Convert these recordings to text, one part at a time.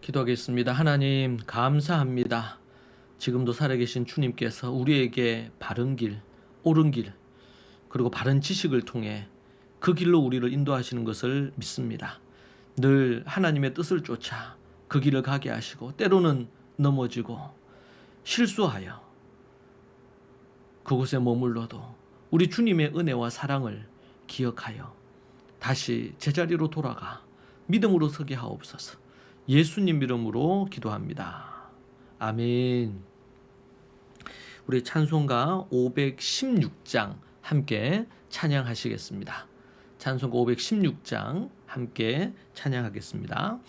기도하겠습니다. 하나님, 감사합니다. 지금도 살아계신 주님께서 우리에게 바른 길, 옳은 길, 그리고 바른 지식을 통해 그 길로 우리를 인도하시는 것을 믿습니다. 늘 하나님의 뜻을 쫓아 그 길을 가게 하시고, 때로는 넘어지고 실수하여 그곳에 머물러도 우리 주님의 은혜와 사랑을 기억하여 다시 제자리로 돌아가 믿음으로 서게 하옵소서. 예수님 이름으로 기도합니다. 아멘. 우리 찬송가 516장 함께 찬양하시겠습니다. 찬송가 516장 함께 찬양하겠습니다.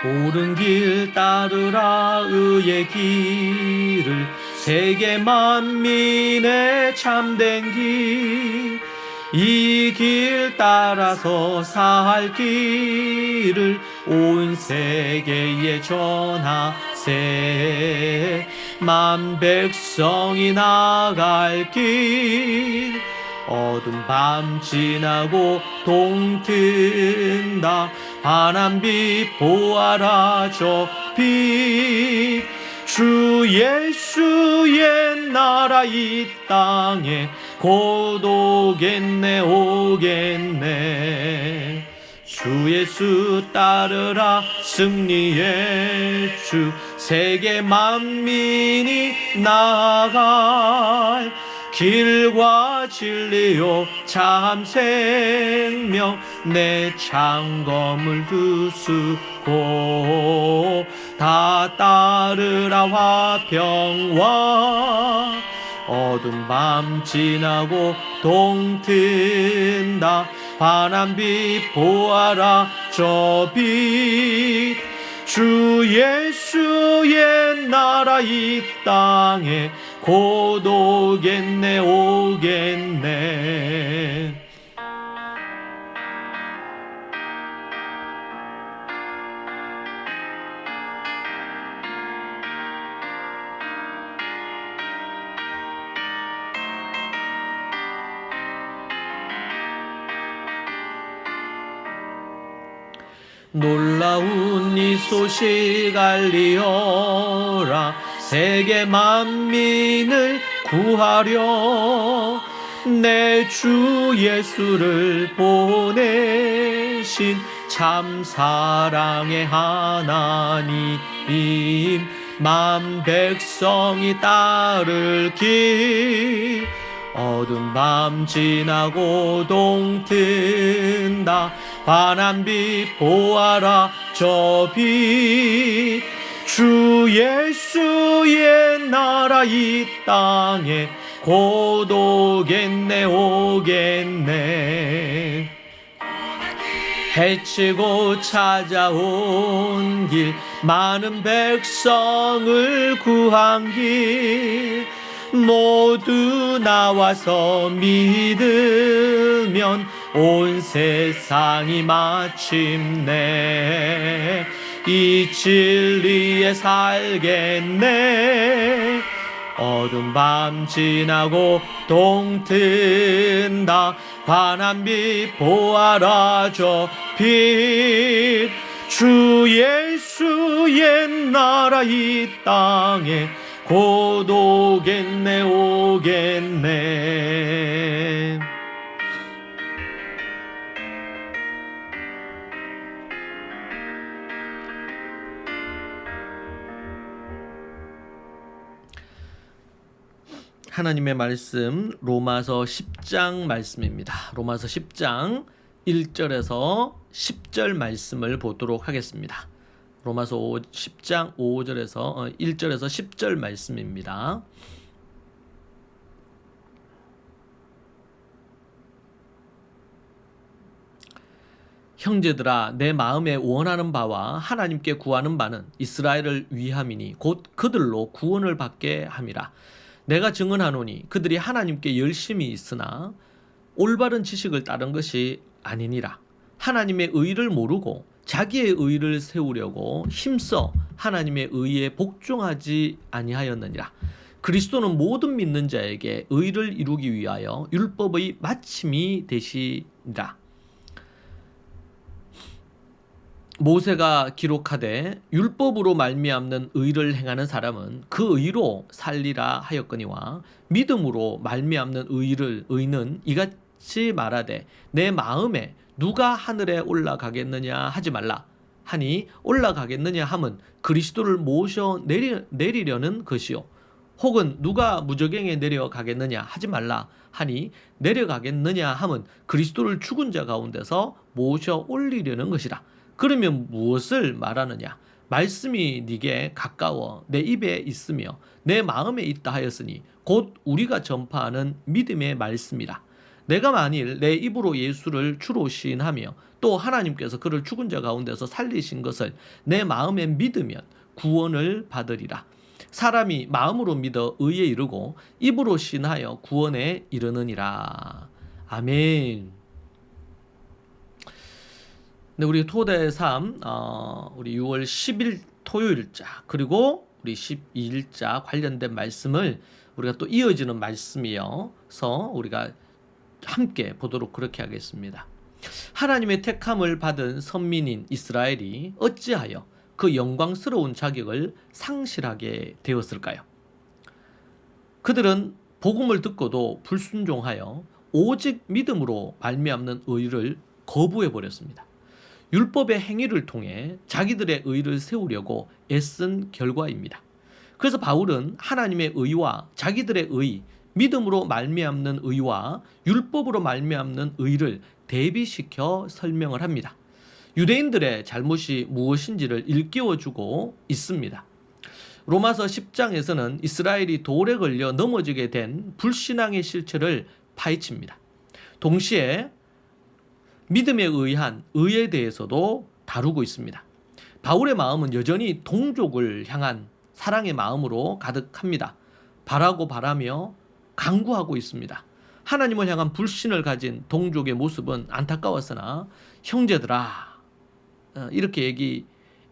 옳은 길 따르라 의의 길을, 세계 만민의 참된 길, 이 길 따라서 살 길을 온 세계에 전하세. 만 백성이 나갈 길, 어두운 밤 지나고 동튼다. 환한빛 보아라 저 빛, 주 예수의 나라 이 땅에 곧 오겠네 오겠네. 주 예수 따르라 승리의 주, 세계 만민이 나아갈 길과 진리요 참 생명, 내 창검을 두수고 다 따르라 화평와. 어두운 밤 지나고 동튼다. 환한빛 보아라 저 빛, 주 예수의 나라 이 땅에 곧 오겠네 오겠네. 놀라운 이 소식 알리어라, 세계 만민을 구하려 내 주 예수를 보내신 참 사랑의 하나님. 만 백성이 따를 길, 어두운 밤 지나고 동튼다. 환한빛 보아라 저 빛, 주 예수의 나라 이 땅에 곧 오겠네 오겠네. 해치고 찾아온 길, 많은 백성을 구한 길, 모두 나와서 믿으면 온 세상이 마침내 이 진리에 살겠네. 어두운 밤 지나고 동튼다. 환한빛 보아라 저 빛, 주 예수의 나라 이 땅에 곧 오겠네 오겠네. 하나님의 말씀 로마서 10장 말씀입니다. 로마서 10장 1절에서 10절 말씀을 보도록 하겠습니다. 로마서 10장 1절에서 10절 말씀입니다. 형제들아, 내 마음에 원하는 바와 하나님께 구하는 바는 이스라엘을 위함이니 곧 그들로 구원을 받게 함이라. 내가 증언하노니 그들이 하나님께 열심히 있으나 올바른 지식을 따른 것이 아니니라. 하나님의 의를 모르고 자기의 의를 세우려고 힘써 하나님의 의에 복종하지 아니하였느니라. 그리스도는 모든 믿는 자에게 의를 이루기 위하여 율법의 마침이 되시니라. 모세가 기록하되 율법으로 말미암는 의를 행하는 사람은 그 의로 살리라 하였거니와 믿음으로 말미암는 의는 이같이 말하되 내 마음에 누가 하늘에 올라가겠느냐 하지 말라 하니 올라가겠느냐 함은 그리스도를 모셔 내리려는 것이요 혹은 누가 무저갱에 내려가겠느냐 하지 말라 하니 내려가겠느냐 함은 그리스도를 죽은 자 가운데서 모셔 올리려는 것이라. 그러면 무엇을 말하느냐? 말씀이 네게 가까워 내 입에 있으며 내 마음에 있다 하였으니 곧 우리가 전파하는 믿음의 말씀이라. 내가 만일 내 입으로 예수를 주로 시인하며 또 하나님께서 그를 죽은 자 가운데서 살리신 것을 내 마음에 믿으면 구원을 받으리라. 사람이 마음으로 믿어 의에 이르고 입으로 시인하여 구원에 이르느니라. 아멘. 네, 우리 토대 3, 우리 6월 10일 토요일자 그리고 우리 12일자 관련된 말씀을 우리가 또 이어지는 말씀이어서 우리가 함께 보도록 그렇게 하겠습니다. 하나님의 택함을 받은 선민인 이스라엘이 어찌하여 그 영광스러운 자격을 상실하게 되었을까요? 그들은 복음을 듣고도 불순종하여 오직 믿음으로 말미암는 의를 거부해 버렸습니다. 율법의 행위를 통해 자기들의 의를 세우려고 애쓴 결과입니다. 그래서 바울은 하나님의 의와 자기들의 의, 믿음으로 말미암는 의와 율법으로 말미암는 의를 대비시켜 설명을 합니다. 유대인들의 잘못이 무엇인지를 일깨워주고 있습니다. 로마서 10장에서는 이스라엘이 돌에 걸려 넘어지게 된 불신앙의 실체를 파헤칩니다. 동시에 믿음에 의한 의에 대해서도 다루고 있습니다. 바울의 마음은 여전히 동족을 향한 사랑의 마음으로 가득합니다. 바라고 바라며 간구하고 있습니다. 하나님을 향한 불신을 가진 동족의 모습은 안타까웠으나 형제들아 이렇게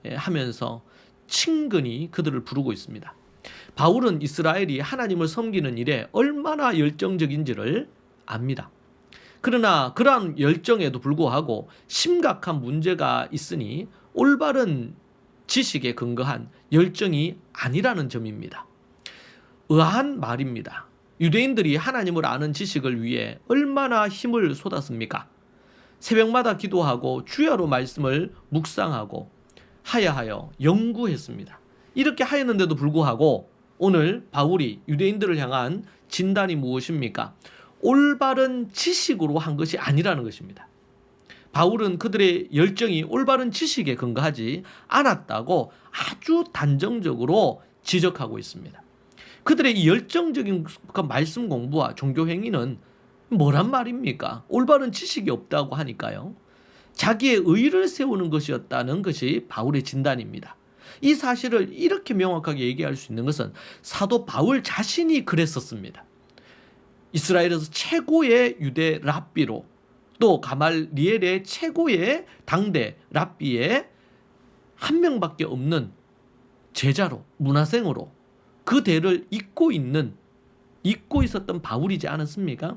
얘기하면서 친근히 그들을 부르고 있습니다. 바울은 이스라엘이 하나님을 섬기는 일에 얼마나 열정적인지를 압니다. 그러나 그러한 열정에도 불구하고 심각한 문제가 있으니 올바른 지식에 근거한 열정이 아니라는 점입니다. 의아한 말입니다. 유대인들이 하나님을 아는 지식을 위해 얼마나 힘을 쏟았습니까? 새벽마다 기도하고 주야로 말씀을 묵상하고 하야하여 연구했습니다. 이렇게 하였는데도 불구하고 오늘 바울이 유대인들을 향한 진단이 무엇입니까? 올바른 지식으로 한 것이 아니라는 것입니다. 바울은 그들의 열정이 올바른 지식에 근거하지 않았다고 아주 단정적으로 지적하고 있습니다. 그들의 이 열정적인 말씀 공부와 종교 행위는 뭐란 말입니까? 올바른 지식이 없다고 하니까요. 자기의 의를 세우는 것이었다는 것이 바울의 진단입니다. 이 사실을 이렇게 명확하게 얘기할 수 있는 것은 사도 바울 자신이 그랬었습니다. 이스라엘에서 최고의 유대 랍비로 또 가말리엘의 최고의 당대 랍비의 한 명밖에 없는 제자로 문화생으로 그 대를 잇고 있었던 바울이지 않았습니까?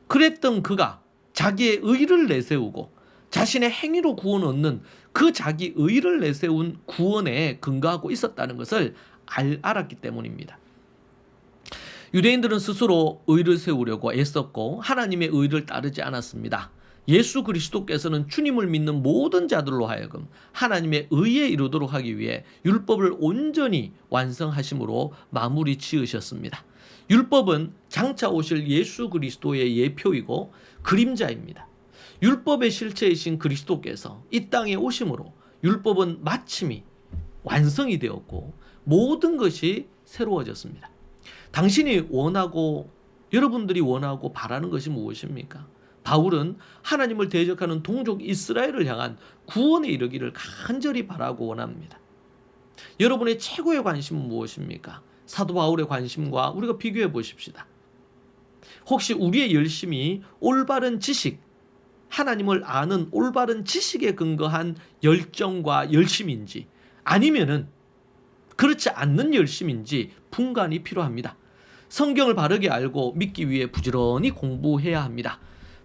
그랬던 그가 자기의 의를 내세우고 자신의 행위로 구원 얻는 그 자기 의를 내세운 구원에 근거하고 있었다는 것을 알았기 때문입니다. 유대인들은 스스로 의를 세우려고 애썼고 하나님의 의를 따르지 않았습니다. 예수 그리스도께서는 주님을 믿는 모든 자들로 하여금 하나님의 의에 이르도록 하기 위해 율법을 온전히 완성하심으로 마무리 지으셨습니다. 율법은 장차 오실 예수 그리스도의 예표이고 그림자입니다. 율법의 실체이신 그리스도께서 이 땅에 오심으로 율법은 마침이 완성이 되었고 모든 것이 새로워졌습니다. 당신이 원하고 여러분들이 원하고 바라는 것이 무엇입니까? 바울은 하나님을 대적하는 동족 이스라엘을 향한 구원에 이르기를 간절히 바라고 원합니다. 여러분의 최고의 관심은 무엇입니까? 사도 바울의 관심과 우리가 비교해 보십시다. 혹시 우리의 열심이 올바른 지식, 하나님을 아는 올바른 지식에 근거한 열정과 열심인지 아니면은 그렇지 않는 열심인지 분간이 필요합니다. 성경을 바르게 알고 믿기 위해 부지런히 공부해야 합니다.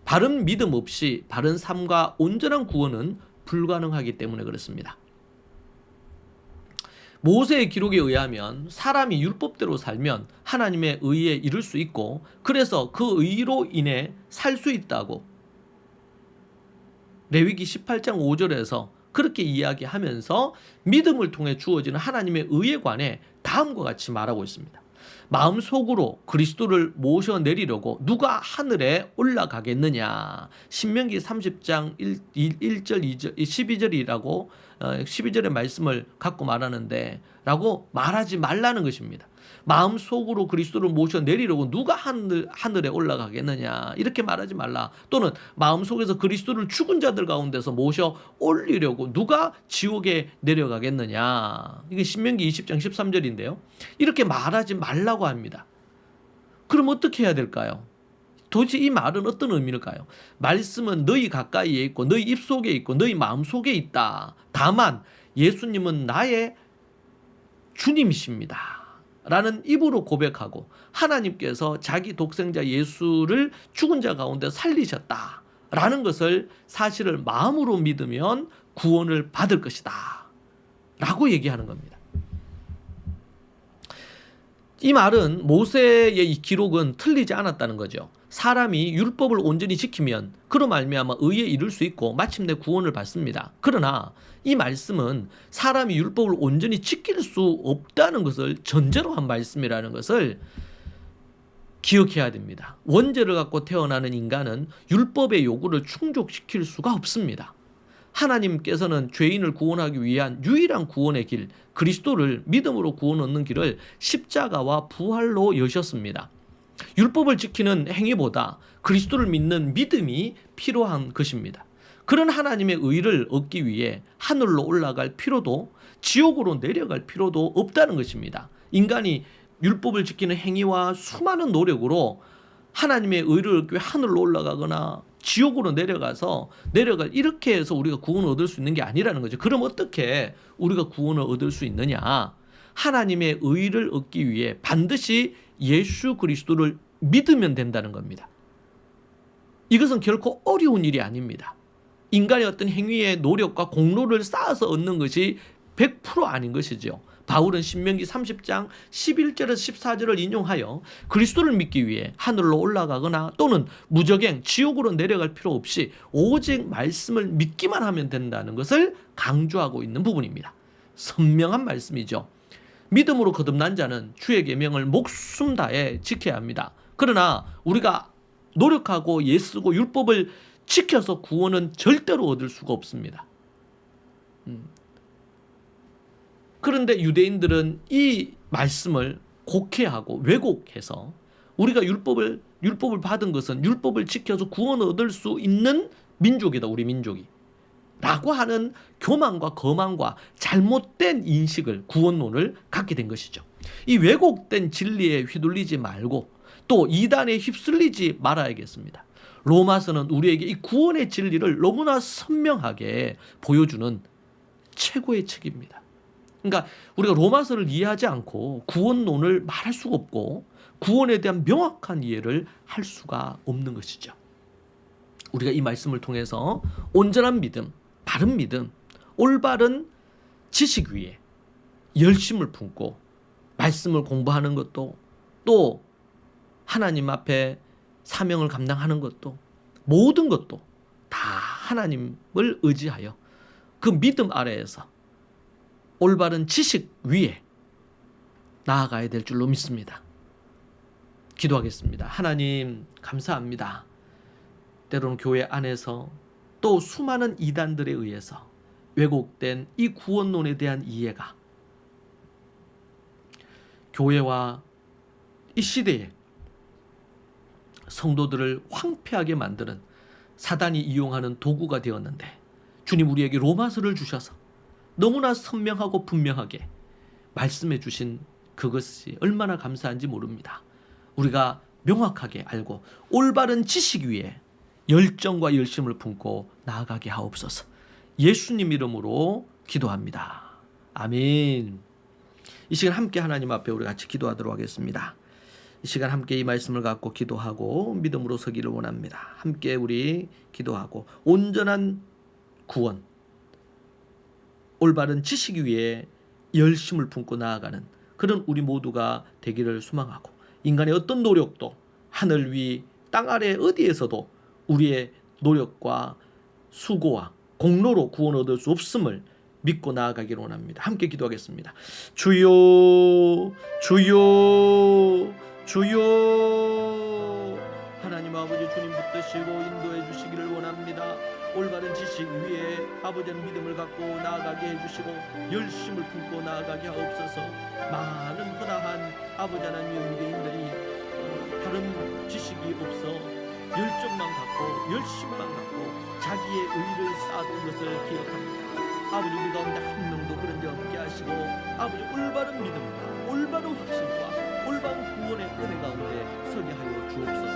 바른 믿음 없이 바른 삶과 온전한 구원은 불가능하기 때문에 그렇습니다. 모세의 기록에 의하면 사람이 율법대로 살면 하나님의 의에 이를 수 있고 그래서 그 의로 인해 살 수 있다고 레위기 18장 5절에서 그렇게 이야기하면서 믿음을 통해 주어지는 하나님의 의에 관해 다음과 같이 말하고 있습니다. 마음속으로 그리스도를 모셔내리려고 누가 하늘에 올라가겠느냐. 신명기 30장 1절 2절 12절이라고 12절의 말씀을 갖고 말하는데 라고 말하지 말라는 것입니다. 마음속으로 그리스도를 모셔내리려고 누가 하늘에 올라가겠느냐 이렇게 말하지 말라. 또는 마음속에서 그리스도를 죽은 자들 가운데서 모셔 올리려고 누가 지옥에 내려가겠느냐. 이게 신명기 20장 13절인데요. 이렇게 말하지 말라고 합니다. 그럼 어떻게 해야 될까요? 도대체 이 말은 어떤 의미일까요? 말씀은 너희 가까이에 있고 너희 입속에 있고 너희 마음속에 있다. 다만 예수님은 나의 주님이십니다 라는 입으로 고백하고 하나님께서 자기 독생자 예수를 죽은 자 가운데 살리셨다 라는 것을 사실을 마음으로 믿으면 구원을 받을 것이다 라고 얘기하는 겁니다. 이 말은 모세의 이 기록은 틀리지 않았다는 거죠. 사람이 율법을 온전히 지키면 그로 말미암아 의에 이를 수 있고 마침내 구원을 받습니다. 그러나 이 말씀은 사람이 율법을 온전히 지킬 수 없다는 것을 전제로 한 말씀이라는 것을 기억해야 됩니다. 원죄를 갖고 태어나는 인간은 율법의 요구를 충족시킬 수가 없습니다. 하나님께서는 죄인을 구원하기 위한 유일한 구원의 길, 그리스도를 믿음으로 구원 얻는 길을 십자가와 부활로 여셨습니다. 율법을 지키는 행위보다 그리스도를 믿는 믿음이 필요한 것입니다. 그런 하나님의 의를 얻기 위해 하늘로 올라갈 필요도 지옥으로 내려갈 필요도 없다는 것입니다. 인간이 율법을 지키는 행위와 수많은 노력으로 하나님의 의를 얻기 위해 하늘로 올라가거나 지옥으로 내려갈 이렇게 해서 우리가 구원을 얻을 수 있는 게 아니라는 거죠. 그럼 어떻게 우리가 구원을 얻을 수 있느냐? 하나님의 의를 얻기 위해 반드시 예수 그리스도를 믿으면 된다는 겁니다. 이것은 결코 어려운 일이 아닙니다. 인간의 어떤 행위의 노력과 공로를 쌓아서 얻는 것이 100% 아닌 것이죠. 바울은 신명기 30장 11절에서 14절을 인용하여 그리스도를 믿기 위해 하늘로 올라가거나 또는 무적행 지옥으로 내려갈 필요 없이 오직 말씀을 믿기만 하면 된다는 것을 강조하고 있는 부분입니다. 선명한 말씀이죠. 믿음으로 거듭난 자는 주의 계명을 목숨 다해 지켜야 합니다. 그러나 우리가 노력하고 애쓰고 율법을 지켜서 구원은 절대로 얻을 수가 없습니다. 그런데 유대인들은 이 말씀을 곡해하고 왜곡해서 우리가 율법을 받은 것은 율법을 지켜서 구원을 얻을 수 있는 민족이다, 우리 민족이. 라고 하는 교만과 거만과 잘못된 인식을, 구원론을 갖게 된 것이죠. 이 왜곡된 진리에 휘둘리지 말고 또 이단에 휩쓸리지 말아야겠습니다. 로마서는 우리에게 이 구원의 진리를 너무나 선명하게 보여주는 최고의 책입니다. 그러니까 우리가 로마서를 이해하지 않고 구원론을 말할 수가 없고 구원에 대한 명확한 이해를 할 수가 없는 것이죠. 우리가 이 말씀을 통해서 온전한 믿음, 바른 믿음, 올바른 지식 위에 열심을 품고 말씀을 공부하는 것도 또 하나님 앞에 사명을 감당하는 것도 모든 것도 다 하나님을 의지하여 그 믿음 아래에서 올바른 지식 위에 나아가야 될 줄로 믿습니다. 기도하겠습니다. 하나님 감사합니다. 때로는 교회 안에서 또 수많은 이단들에 의해서 왜곡된 이 구원론에 대한 이해가 교회와 이 시대에 성도들을 황폐하게 만드는 사단이 이용하는 도구가 되었는데 주님 우리에게 로마서를 주셔서 너무나 선명하고 분명하게 말씀해 주신 그것이 얼마나 감사한지 모릅니다. 우리가 명확하게 알고 올바른 지식 위에 열정과 열심을 품고 나아가게 하옵소서. 예수님 이름으로 기도합니다. 아멘. 이 시간 함께 하나님 앞에 우리 같이 기도하도록 하겠습니다. 이 시간 함께 이 말씀을 갖고 기도하고 믿음으로 서기를 원합니다. 함께 우리 기도하고 온전한 구원, 올바른 지식 위에 열심을 품고 나아가는 그런 우리 모두가 되기를 소망하고, 인간의 어떤 노력도 하늘 위 땅 아래 어디에서도 우리의 노력과 수고와 공로로 구원 얻을 수 없음을 믿고 나아가기를 원합니다. 함께 기도하겠습니다. 주여, 주여, 주여. 하나님 아버지, 주님 붙드시고 인도해 주시기를 원합니다. 올바른 지식 위에 아버지는 믿음을 갖고 나아가게 해주시고 열심을 품고 나아가게 하옵소서. 많은 허다한 아버지 하나님 유대인들이 다른 지식이 없어 열정만 갖고 열심만 갖고 자기의 의를 쌓았던 것을 기억합니다. 아버지, 우리 가운데 한 명도 그런 자 없게 하시고 아버지 올바른 믿음과 올바른 확신과 올바른 구원의 은혜 가운데 서게 하여 주옵소서.